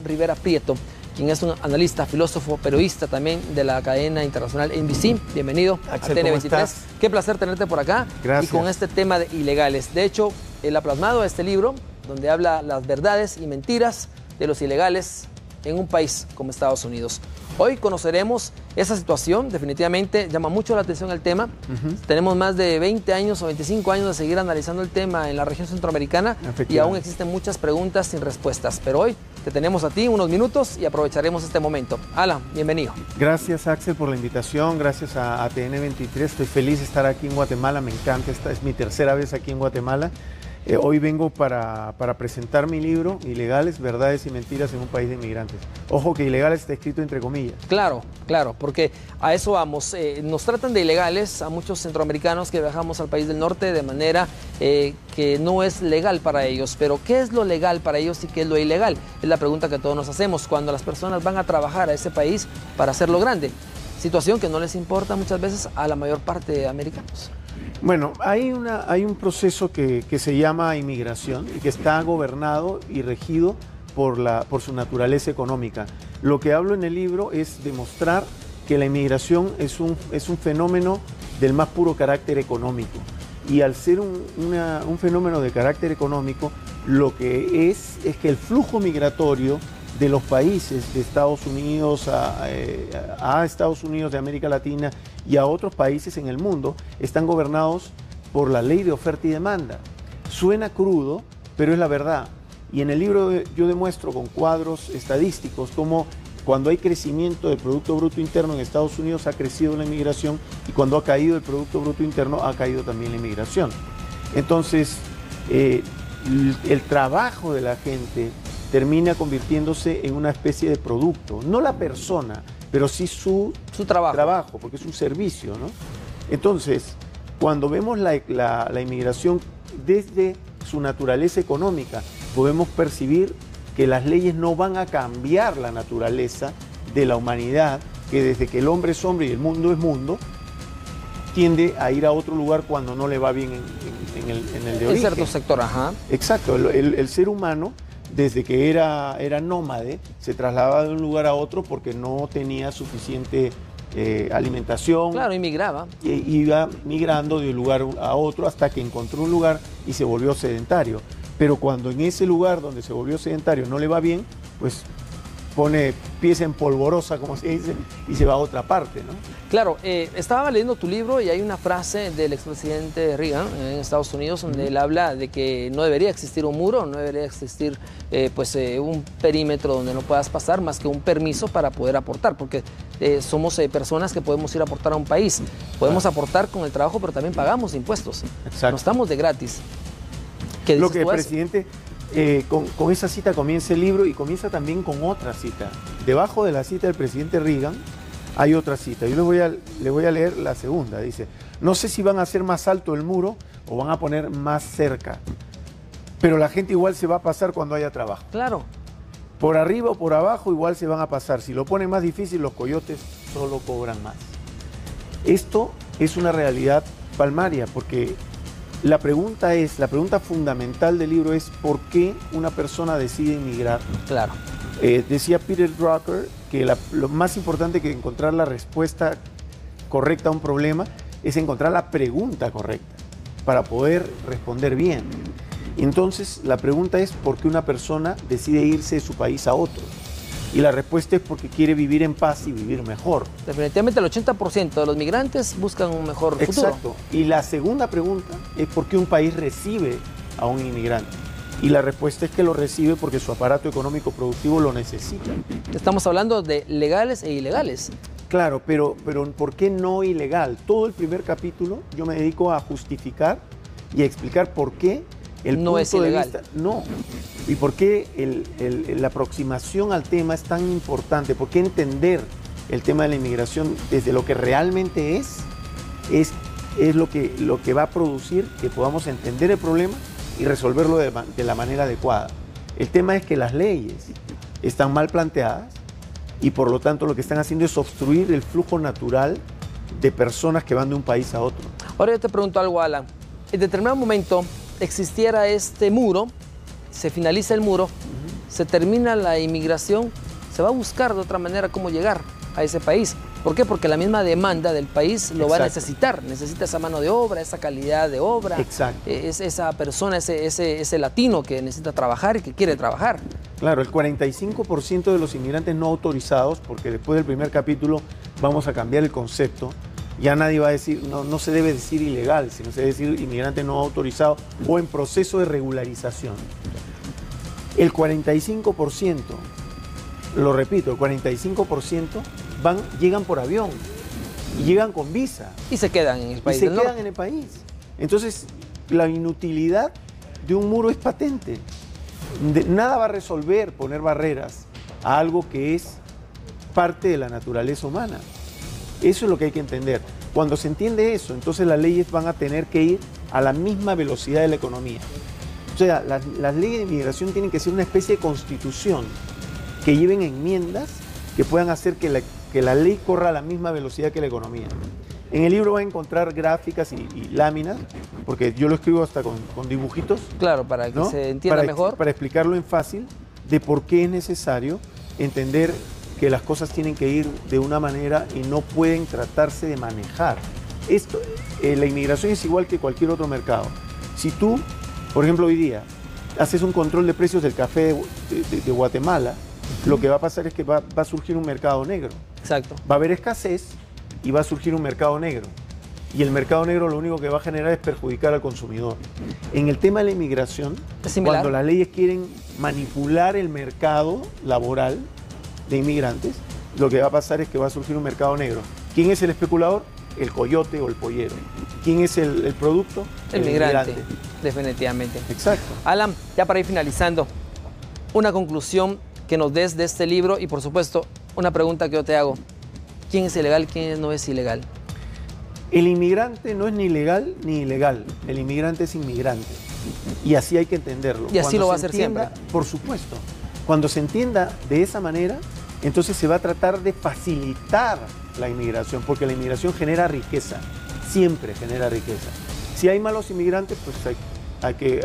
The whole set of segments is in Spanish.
Rivera Prieto, quien es un analista, filósofo, periodista también de la cadena internacional NBC. Bienvenido Axel, a TN23. Qué placer tenerte por acá. Gracias. Y con este tema de ilegales. De hecho, él ha plasmado este libro donde habla las verdades y mentiras de los ilegales en un país como Estados Unidos. Hoy conoceremos esa situación, definitivamente llama mucho la atención el tema. Tenemos más de 20 años o 25 años de seguir analizando el tema en la región centroamericana y aún existen muchas preguntas sin respuestas. Pero hoy te tenemos a ti unos minutos y aprovecharemos este momento. Alan, bienvenido. Gracias, Axel, por la invitación, gracias a TN23. Estoy feliz de estar aquí en Guatemala, me encanta, esta es mi tercera vez aquí en Guatemala. Hoy vengo para presentar mi libro, Ilegales, Verdades y Mentiras en un País de Inmigrantes. Ojo que ilegales está escrito entre comillas. Claro, claro, porque a eso vamos. Nos tratan de ilegales a muchos centroamericanos que viajamos al país del norte de manera que no es legal para ellos. Pero ¿qué es lo legal para ellos y qué es lo ilegal? Es la pregunta que todos nos hacemos cuando las personas van a trabajar a ese país para hacerlo grande. Situación que no les importa muchas veces a la mayor parte de americanos. Bueno, hay un proceso que se llama inmigración y que está gobernado y regido por su naturaleza económica. Lo que hablo en el libro es demostrar que la inmigración es un fenómeno del más puro carácter económico. Y al ser un fenómeno de carácter económico, lo que es que el flujo migratorio de los países de Estados Unidos a Estados Unidos de América Latina y a otros países en el mundo están gobernados por la ley de oferta y demanda. Suena crudo, pero es la verdad. Y en el libro yo demuestro con cuadros estadísticos cómo cuando hay crecimiento del Producto Bruto Interno en Estados Unidos ha crecido la inmigración y cuando ha caído el Producto Bruto Interno ha caído también la inmigración. Entonces, el trabajo de la gente termina convirtiéndose en una especie de producto, no la persona, pero sí su trabajo, porque es un servicio, ¿no? Entonces, cuando vemos la inmigración desde su naturaleza económica, podemos percibir que las leyes no van a cambiar la naturaleza de la humanidad, que desde que el hombre es hombre y el mundo es mundo, tiende a ir a otro lugar cuando no le va bien en el de origen. En cierto sector, ajá. Exacto, el ser humano, desde que era nómade, se trasladaba de un lugar a otro porque no tenía suficiente alimentación. Claro, inmigraba. Iba migrando de un lugar a otro hasta que encontró un lugar y se volvió sedentario. Pero cuando en ese lugar donde se volvió sedentario no le va bien, pues pone pies en polvorosa, como se dice, y se va a otra parte, ¿no? Claro, estaba leyendo tu libro y hay una frase del expresidente Reagan en Estados Unidos donde él habla de que no debería existir un muro, no debería existir un perímetro donde no puedas pasar más que un permiso para poder aportar, porque somos personas que podemos ir a aportar a un país, podemos aportar con el trabajo, pero también pagamos impuestos. Exacto. No estamos de gratis. ¿Qué dices? Lo que el presidente... con esa cita comienza el libro y comienza también con otra cita. Debajo de la cita del presidente Reagan hay otra cita. Yo le voy a leer la segunda. Dice, no sé si van a hacer más alto el muro o van a poner más cerca, pero la gente igual se va a pasar cuando haya trabajo. Claro. Por arriba o por abajo igual se van a pasar. Si lo ponen más difícil, los coyotes solo cobran más. Esto es una realidad palmaria porque... La pregunta fundamental del libro es ¿por qué una persona decide emigrar? Claro. Decía Peter Drucker que lo más importante que encontrar la respuesta correcta a un problema es encontrar la pregunta correcta para poder responder bien. Entonces, la pregunta es ¿por qué una persona decide irse de su país a otro? Y la respuesta es porque quiere vivir en paz y vivir mejor. Definitivamente el 80% de los migrantes buscan un mejor futuro. Exacto. Y la segunda pregunta es ¿por qué un país recibe a un inmigrante? Y la respuesta es que lo recibe porque su aparato económico productivo lo necesita. Estamos hablando de legales e ilegales. Claro, pero ¿por qué no ilegal? Todo el primer capítulo yo me dedico a justificar y a explicar por qué el no es ilegal. No. ¿Y por qué la aproximación al tema es tan importante? ¿Por qué entender el tema de la inmigración desde lo que realmente es lo que va a producir que podamos entender el problema y resolverlo de la manera adecuada? El tema es que las leyes están mal planteadas y por lo tanto lo que están haciendo es obstruir el flujo natural de personas que van de un país a otro. Ahora yo te pregunto algo, Alan. En determinado momento existiera este muro, se finaliza el muro, se termina la inmigración, se va a buscar de otra manera cómo llegar a ese país. ¿Por qué? Porque la misma demanda del país lo va a necesitar. Necesita esa mano de obra, esa calidad de obra. Exacto. Es esa persona, ese latino que necesita trabajar y que quiere trabajar. Claro, el 45% de los inmigrantes no autorizados, porque después del primer capítulo vamos a cambiar el concepto. Ya nadie va a decir, no se debe decir ilegal, sino se debe decir inmigrante no autorizado o en proceso de regularización. El 45%, lo repito, el 45% llegan por avión y llegan con visa. Y se quedan en el país. Y se quedan en el país. Entonces, la inutilidad de un muro es patente. Nada va a resolver poner barreras a algo que es parte de la naturaleza humana. Eso es lo que hay que entender. Cuando se entiende eso, entonces las leyes van a tener que ir a la misma velocidad de la economía. O sea, las leyes de inmigración tienen que ser una especie de constitución que lleven enmiendas que puedan hacer que la ley corra a la misma velocidad que la economía. En el libro va a encontrar gráficas y láminas, porque yo lo escribo hasta con dibujitos. Claro, para que se entienda mejor. Para explicarlo en fácil de por qué es necesario entender que las cosas tienen que ir de una manera y no pueden tratarse de manejar. La inmigración es igual que cualquier otro mercado. Si tú, por ejemplo, hoy día haces un control de precios del café de Guatemala, lo que va a pasar es que va a surgir un mercado negro. Exacto. Va a haber escasez y va a surgir un mercado negro. Y el mercado negro lo único que va a generar es perjudicar al consumidor. En el tema de la inmigración, cuando las leyes quieren manipular el mercado laboral de inmigrantes, lo que va a pasar es que va a surgir un mercado negro. ¿Quién es el especulador? El coyote o el pollero. ¿Quién es el producto? El migrante. Definitivamente. Exacto. Alan, ya para ir finalizando, una conclusión que nos des de este libro y, por supuesto, una pregunta que yo te hago. ¿Quién es ilegal, quién no es ilegal? El inmigrante no es ni legal ni ilegal. El inmigrante es inmigrante. Y así hay que entenderlo. Y así lo va a hacer siempre. Por supuesto. Cuando se entienda de esa manera, entonces se va a tratar de facilitar la inmigración, porque la inmigración genera riqueza. Siempre genera riqueza. Si hay malos inmigrantes, pues hay que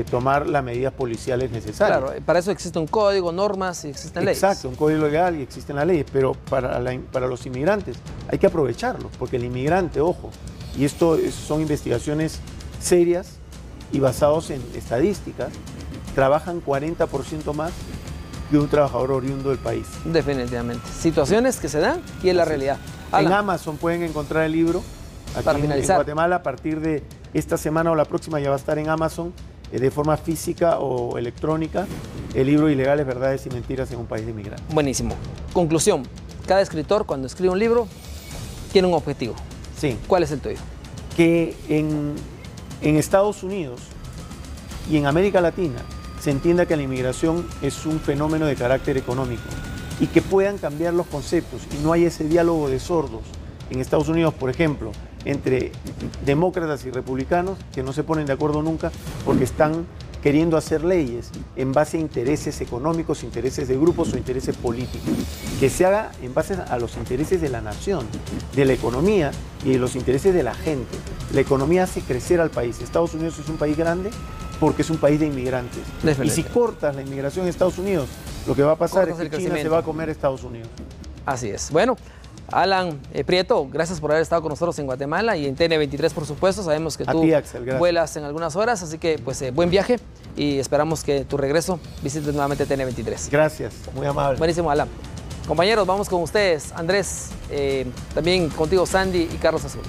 tomar las medidas policiales necesarias. Claro, para eso existe un código, normas y existen leyes. Exacto, un código legal y existen las leyes, pero para los inmigrantes hay que aprovecharlos, porque el inmigrante, ojo, y esto son investigaciones serias y basados en estadísticas, trabajan 40% más que un trabajador oriundo del país. Definitivamente. Situaciones que se dan y es la realidad. En Amazon pueden encontrar el libro. Aquí en Guatemala, a partir de esta semana o la próxima ya va a estar en Amazon de forma física o electrónica el libro Ilegales, Verdades y Mentiras en un País de Inmigrantes. Buenísimo. Conclusión. Cada escritor cuando escribe un libro tiene un objetivo. Sí. ¿Cuál es el tuyo? Que en Estados Unidos y en América Latina se entienda que la inmigración es un fenómeno de carácter económico y que puedan cambiar los conceptos y no hay ese diálogo de sordos. En Estados Unidos, por ejemplo, entre demócratas y republicanos que no se ponen de acuerdo nunca porque están queriendo hacer leyes en base a intereses económicos, intereses de grupos o intereses políticos. Que se haga en base a los intereses de la nación, de la economía y de los intereses de la gente. La economía hace crecer al país. Estados Unidos es un país grande porque es un país de inmigrantes. Y si cortas la inmigración en Estados Unidos, lo que va a pasar es que China se va a comer a Estados Unidos. Así es. Bueno, Alan Prieto, gracias por haber estado con nosotros en Guatemala y en TN23, por supuesto. Sabemos que tú vuelas en algunas horas, así que pues buen viaje y esperamos que tu regreso visites nuevamente TN23. Gracias, muy amable. Buenísimo, Alan. Compañeros, vamos con ustedes. Andrés, también contigo Sandy y Carlos Azul.